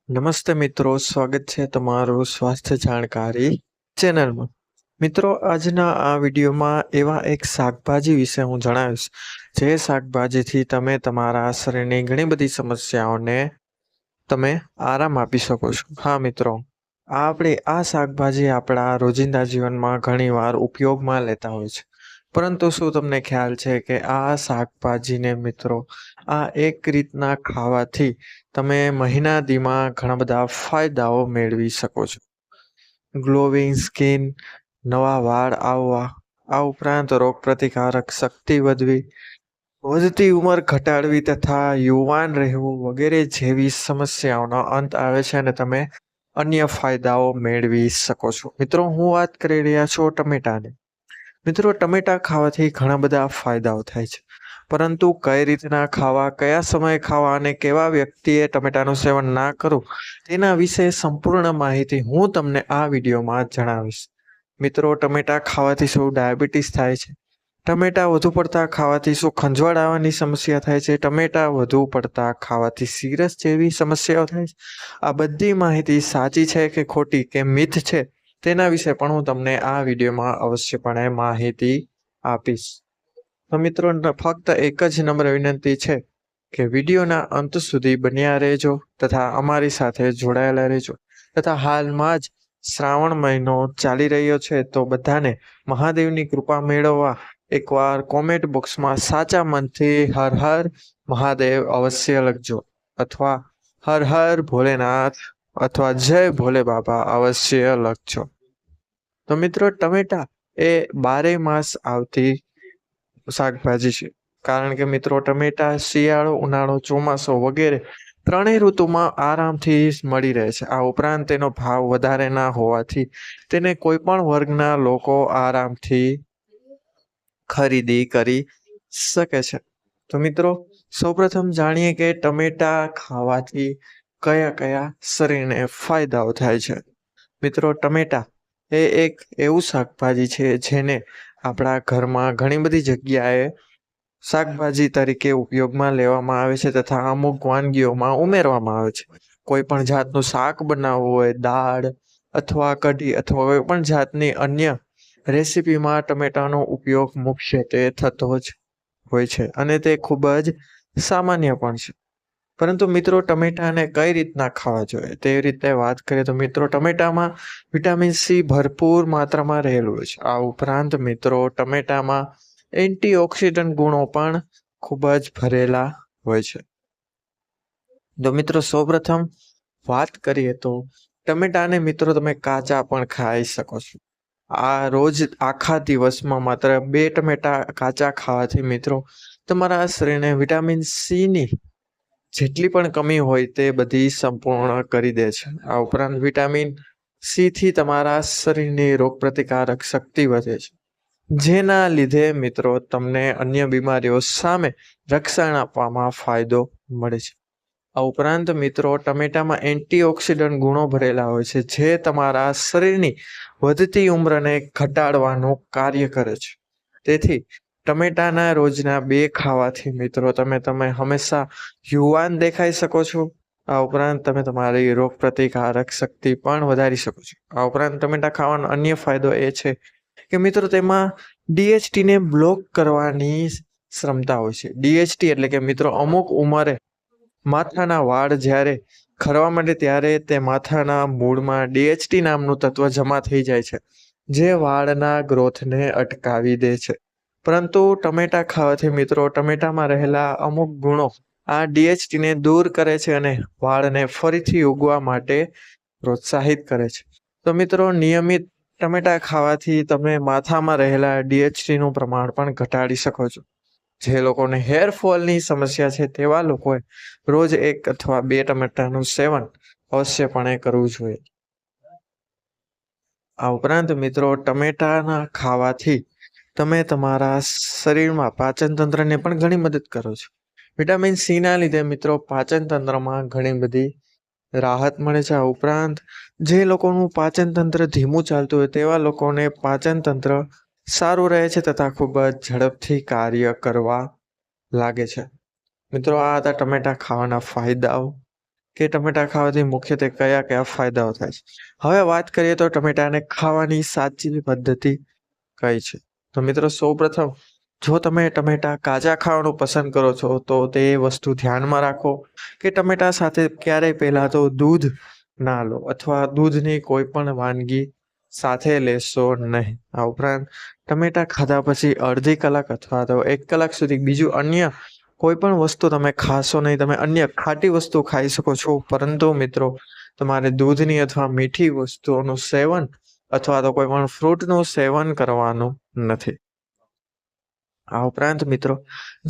નમસ્તે મિત્રો, સ્વાગત છે તમારું સ્વાસ્થ્ય જાણકારી ચેનલમાં. મિત્રો, આજના આ વિડીયોમાં એવા એક શાકભાજી વિશે હું જણાવીશ, જે શાકભાજીથી તમે તમારા શરીરની ઘણી બધી સમસ્યાઓને તમે આરામ આપી શકો છો. હા મિત્રો, આ શાકભાજી આપણા રોજિંદા જીવનમાં ઘણીવાર ઉપયોગમાં લેતા હોય છે. પરંતુ શું તમને ખ્યાલ છે કે આ શાકભાજીને મિત્રો એક રીતના ખાવાથી તમે મહિનાદીમાં ઘણા બધા ફાયદાઓ મેળવી શકો છો. ગ્લોવિંગ સ્કિન, નવા વાળ આવવા, આ ઉપરાંત રોગપ્રતિકારક શક્તિ વધવી, વધતી ઉંમર ઘટાડવી તથા યુવાન રહેવું વગેરે જેવી સમસ્યાઓનો અંત આવે છે અને તમે અન્ય ફાયદાઓ મેળવી શકો છો. મિત્રો, હું વાત કરી રહ્યા છું ટમેટાની. મિત્રો, ટમેટા ખાવાથી ઘણા બધા ફાયદાઓ થાય છે, પરંતુ કઈ રીતના ખાવા, કયા સમયે ખાવા અને કેવા વ્યક્તિએ ટમેટાનું સેવન ના કરવું, તેના વિશે સંપૂર્ણ માહિતી હું તમને આ વિડીયોમાં જણાવીશ. મિત્રો, ટમેટા ખાવાથી શું ડાયાબિટીસ થાય છે? ટમેટા વધુ પડતા ખાવાથી શું ખંજવાળ આવવાની સમસ્યા થાય છે? ટમેટા વધુ પડતા ખાવાથી સીરસ જેવી સમસ્યાઓ થાય છે? આ બધી માહિતી સાચી છે કે ખોટી કે મિથ છે, તેના વિશે પણ હું તમને આ વિડીયોમાં અવશ્યપણે માહિતી આપીશ. તો મિત્રો, ફક્ત એક જ નમ્ર વિનંતી છે કે વિડીયોના અંત સુધી બન્યા રહેજો તથા અમારી સાથે જોડાયેલા રહેજો. તથા હાલમાં જ શ્રાવણ મહિનો ચાલી રહ્યો છે, તો બધાને મહાદેવની કૃપા મેળવવા એકવાર કોમેન્ટ બોક્સમાં સાચા મનથી હર હર મહાદેવ અવશ્ય લખજો, અથવા હર હર ભોલેનાથ અથવા જય ભોલે બાબા અવશ્ય લખજો. તો મિત્રો, ટમેટા એ 12 માસ આવતી શાકભાજી છે, કારણ કે મિત્રો ટમેટા શિયાળો, ઉનાળો, ચોમાસો વગેરે ત્રણેય ઋતુમાં આરામથી મળી રહે છે. આ ઉપરાંત તેનો ભાવ વધારે ના હોવાથી તેને કોઈ પણ વર્ગના લોકો આરામથી ખરીદી કરી શકે છે. તો મિત્રો, સૌપ્રથમ જાણીએ કે ટમેટા ખાવાથી કયા કયા શરીરને ફાયદાઓ થાય છે. મિત્રો, ટમેટા એ એક એવું શાકભાજી છે જેને આપણા ઘરમાં ઘણી બધી જગ્યાએ શાકભાજી તરીકે ઉપયોગમાં લેવામાં આવે છે તથા અમુક વાનગીઓમાં ઉમેરવામાં આવે છે. કોઈ પણ જાતનું શાક બનાવવું હોય, દાળ અથવા કઢી અથવા કોઈ પણ જાતની અન્ય રેસીપીમાં ટમેટાનો ઉપયોગ મુખ્યત્વે થતો જ હોય છે અને તે ખૂબ જ સામાન્ય પણ છે. પરંતુ મિત્રો, ટમેટાને કઈ રીતના ખાવા જોઈએ તે રીતે વાત કરીએ તો મિત્રો, ટમેટામાં વિટામિન સી ભરપૂર માત્રામાં રહેલું હોય છે. આ ઉપરાંત મિત્રો, ટમેટામાં એન્ટીઓક્સિડન્ટ ગુણો પણ ખૂબ જ ભરેલા હોય છે. તો મિત્રો, સૌપ્રથમ વાત કરીએ તો ટમેટાને મિત્રો તમે કાચા પણ ખાઈ શકો છો. આ રોજ આખા દિવસમાં માત્ર 2 ટમેટા કાચા ખાવાથી મિત્રો તમારા શરીરને વિટામિન સી ની જેટલી પણ કમી હોય તે બધી સંપૂર્ણ કરી દે છે. આ ઉપરાંત વિટામિન સી થી તમારા શરીરની રોગપ્રતિકારક શક્તિ વધે છે, જેના લીધે મિત્રો તમને અન્ય બીમારીઓ સામે રક્ષણ આપવામાં ફાયદો મળે છે. આ ઉપરાંત મિત્રો, ટમેટામાં એન્ટીઓક્સિડન્ટ ગુણો ભરેલા હોય છે, જે તમારા શરીરની વધતી ઉંમરને ઘટાડવાનું કાર્ય કરે છે. તેથી ટમેટાના રોજના 2 ખાવાથી મિત્રો તમે હંમેશા યુવાન દેખાઈ શકો છો. આ ઉપરાંત તમે તમારી રોગપ્રતિકારક શક્તિ પણ વધારી શકો છો. આ ઉપરાંત ટમેટા ખાવાનો અન્ય ફાયદો એ છે કે મિત્રો તેમાં ડીએચટીને બ્લોક કરવાની ક્ષમતા હોય છે. ડીએચટી એટલે કે મિત્રો અમુક ઉંમરે માથાના વાળ જ્યારે ખરવા માંડે ત્યારે તે માથાના મૂળમાં ડીએચટી નામનું તત્વ જમા થઈ જાય છે, જે વાળના ગ્રોથને અટકાવી દે છે. પરંતુ ટમેટા ખાવાથી મિત્રો ટમેટામાં રહેલા અમુક ગુણો આ ડીએચટીને દૂર કરે છે અને વાળને ફરીથી ઉગવા માટે પ્રોત્સાહિત કરે છે. તો મિત્રો, નિયમિત ટમેટા ખાવાથી તમે માથામાં રહેલા ડીએચટીનું પ્રમાણ પણ ઘટાડી શકો છો. જે લોકોને હેરફોલની સમસ્યા છે તેવા લોકોએ રોજ 1 અથવા 2 ટમેટાનું સેવન અવશ્યપણે કરવું જોઈએ. આ ઉપરાંત મિત્રો, ટમેટાના ખાવાથી તમે તમારા શરીરમાં પાચન તંત્રને પણ ઘણી મદદ કરો છો. વિટામિન સી ના લીધે મિત્રો પાચન તંત્રમાં ઘણી બધી રાહત મળે છે. આ ઉપરાંત જે લોકોનું પાચન તંત્ર ધીમું ચાલતું હોય તેવા લોકોને પાચન તંત્ર સારું રહે છે તથા ખૂબ જ ઝડપથી કાર્ય કરવા લાગે છે. મિત્રો, આ હતા ટમેટા ખાવાના ફાયદાઓ. કે ટમેટા ખાવાથી મુખ્યત્વે કયા કયા ફાયદાઓ થાય છે. હવે વાત કરીએ તો ટમેટાને ખાવાની સાચી પદ્ધતિ કઈ છે. તો મિત્રો સૌપ્રથમ જો તમે ટમેટા કાચા ખાવાનું પસંદ કરો છો તો તે વસ્તુ ધ્યાનમાં રાખો કે ટમેટા સાથે ક્યારેય પહેલા તો દૂધ ના લો અથવા દૂધની કોઈ પણ વાનગી સાથે લેશો નહીં. આ ઉપરાંત ટમેટા ખાધા પછી અડધી કલાક અથવા તો 1 કલાક સુધી બીજું અન્ય કોઈ પણ વસ્તુ તમે ખાશો નહીં. તમે અન્ય ખાટી વસ્તુ ખાઈ શકો છો, પરંતુ મિત્રો તમારે દૂધની અથવા મીઠી વસ્તુઓનું સેવન અથવા તો કોઈ પણ ફ્રૂટનું સેવન કરવાનું નથી. આ ઉપરાંત મિત્રો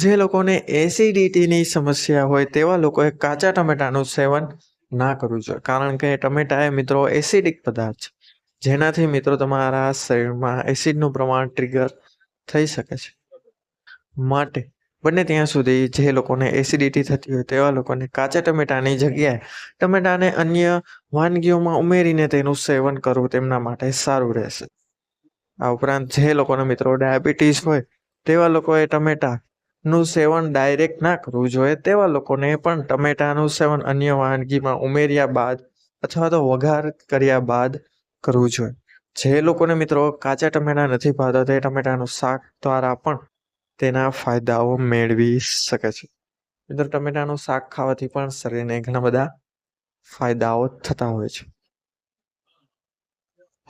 જે લોકોને એસિડિટીની સમસ્યા હોય તેવા લોકોએ કાચા ટમેટાનું સેવન ના કરવું જોઈએ, કારણ કે ટમેટા એ મિત્રો એસિડિક પદાર્થ છે, જેનાથી મિત્રો તમારા શરીરમાં એસિડનું પ્રમાણ ટ્રિગર થઈ શકે છે. માટે બને ત્યાં સુધી જે લોકોને એસિડિટી થતી હોય તેવા લોકોને કાચા ટમેટાની જગ્યાએ ટમેટાને અન્ય વાનગીઓમાં ઉમેરીને તેનું સેવન કરવું તેમના માટે સારું રહેશે. આ ઉપરાંત જે લોકોને મિત્રો ડાયાબિટીસ હોય તેવા લોકોએ ટમેટાનું સેવન ડાયરેક્ટ ના કરવું જોઈએ. તેવા લોકોને પણ ટમેટાનું સેવન અન્ય વાનગીમાં ઉમેર્યા બાદ અથવા તો વઘાર કર્યા બાદ કરવું જોઈએ. જે લોકોને મિત્રો કાચા ટમેટા નથી ભાવતા તે ટમેટાનું શાક દ્વારા પણ તેના ફાયદાઓ મેળવી શકે છે. મિત્રો ટમેટાનું શાક ખાવાથી પણ શરીરને ઘણા બધા ફાયદાઓ થતા હોય છે.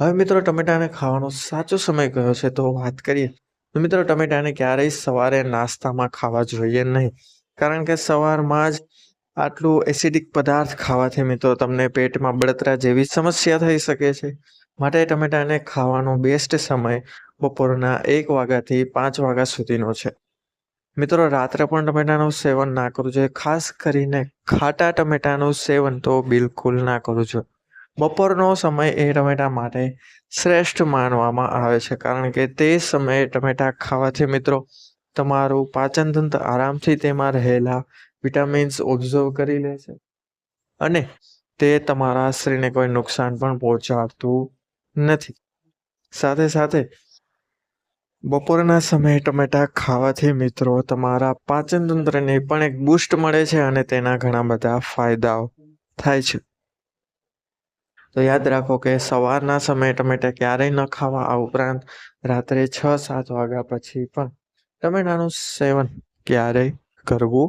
હવે મિત્રો ટમેટાને ખાવાનો સાચો સમય કયો છે તો વાત કરીએ તો મિત્રો ટમેટાને ક્યારેય સવારે નાસ્તામાં ખાવા જોઈએ નહીં, કારણ કે સવારમાં જ આટલું એસિડિક પદાર્થ ખાવાથી મિત્રો તમને પેટમાં બળતરા જેવી સમસ્યા થઈ શકે છે. માટે ટમેટાને ખાવાનો બેસ્ટ સમય બપોરના 1 વાગ્યાથી 5 વાગ્યા સુધીનો છે. મિત્રો રાત્રે પણ ટમેટાનું સેવન ના કરવું જોઈએ, ખાસ કરીને ખાટા ટમેટાનું સેવન તો બિલકુલ ના કરવું જોઈએ. બપોરનો સમય એ ટમેટા માટે શ્રેષ્ઠ માનવામાં આવે છે, કારણ કે તે સમયે ટમેટા ખાવાથી મિત્રો તમારું પાચન તંત્ર આરામથી તેમાં રહેલા વિટામિન્સ ઓબ્ઝર્વ કરી લે છે અને તે તમારા શરીરને કોઈ નુકસાન પણ પહોંચાડતું નથી. સાથે સાથે બપોરના સમયે ટમેટા ખાવાથી મિત્રો તમારા પાચન તંત્રને પણ એક બૂસ્ટ મળે છે અને તેના ઘણા બધા ફાયદાઓ થાય છે. તો યાદ રાખો કે સવારના સમયે ટમેટા ક્યારેય ન ખાવા. આ ઉપરાંત રાત્રે 6-7 વાગ્યા પછી પણ ટમેટાનું સેવન ક્યારેય કરવું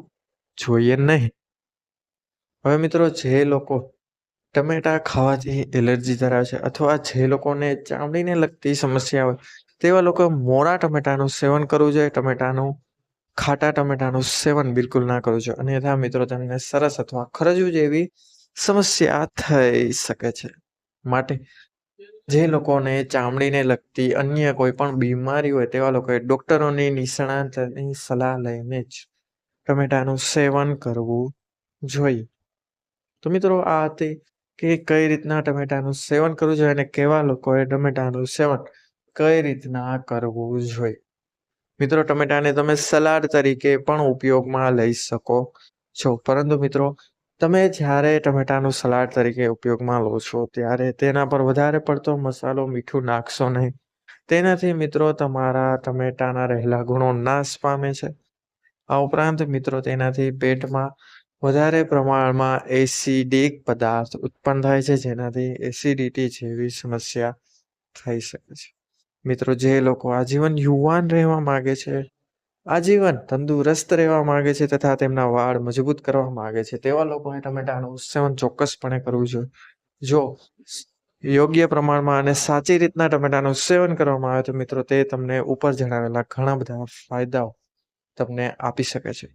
જોઈએ નહીં. હવે મિત્રો જે લોકો ટમેટા ખાવાથી એલર્જી ધરાવે છે અથવા જે લોકોને ચામડીને લગતી સમસ્યા હોય તેવા લોકો મોડા ટમેટાનું સેવન કરવું જોઈએ. ખાટા ટમેટાનું સેવન બિલકુલ ના કરવું જોઈએ, અન્યથા મિત્રો તમને સરસ અથવા ખરજવું જેવી સમસ્યા થઈ શકે છે. માટે જે લોકોને ચામડીને લગતી અન્ય કોઈ પણ બીમારી હોય તેવા લોકોએ ડોક્ટરોની નિષ્ણાતની સલાહ લઈને જ ટમેટાનું સેવન કરવું જોઈએ. તો મિત્રો આ હતી કે કઈ રીતના ટમેટાનું સેવન કરવું જોઈએ અને કેવા લોકોએ ટમેટાનું સેવન કઈ રીતના કરવું જોઈએ. મિત્રો ટમેટાને તમે સલાડ તરીકે પણ ઉપયોગમાં લઈ શકો છો, પરંતુ મિત્રો તમે જ્યારે ટમેટાનું સલાડ તરીકે ઉપયોગમાં લો છો ત્યારે તેના પર વધારે પડતો મસાલો મીઠું નાખશો નહીં. તેનાથી મિત્રો તમારા ટમેટાના રહેલા ગુણો નાશ પામે છે. આ ઉપરાંત મિત્રો તેનાથી પેટમાં વધારે પ્રમાણમાં એસિડિક પદાર્થ ઉત્પન્ન થાય છે, જેનાથી એસિડિટી જેવી સમસ્યા થઈ શકે છે. મિત્રો જે લોકો આજીવન યુવાન રહેવા માંગે છે, આજીવન તંદુરસ્ત રહેવા માંગે છે તથા તેમના વાળ મજબૂત કરવા માંગે છે તેવા લોકોએ ટમેટાનું સેવન ચોક્કસપણે કરવું જોઈએ. જો યોગ્ય પ્રમાણમાં અને સાચી રીતના ટમેટાનું સેવન કરવામાં આવે તો મિત્રો તે તમને ઉપર જણાવેલા ઘણા બધા ફાયદાઓ તમને આપી શકે છે.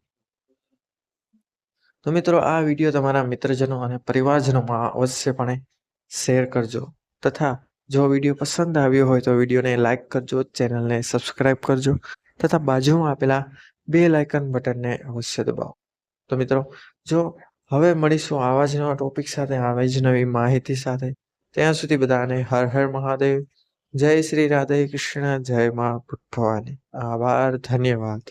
તો મિત્રો આ વિડીયો તમારા મિત્રજનો અને પરિવારજનોમાં અવશ્યપણે શેર કરજો તથા જો વિડીયો પસંદ આવ્યો હોય તો વિડીયોને લાઇક કરજો, ચેનલને સબસ્ક્રાઇબ કરજો તથા બાજુમાં આપેલા બેલ આઇકન બટનને અવશ્ય દબાવો. તો મિત્રો જો હવે મળીશું આવા જ નવા ટોપિક સાથે, આવી જ નવી માહિતી સાથે. ત્યાં સુધી બધાને હર હર મહાદેવ, જય શ્રી રાધે કૃષ્ણ, જય મા ભવાની. આભાર, ધન્યવાદ.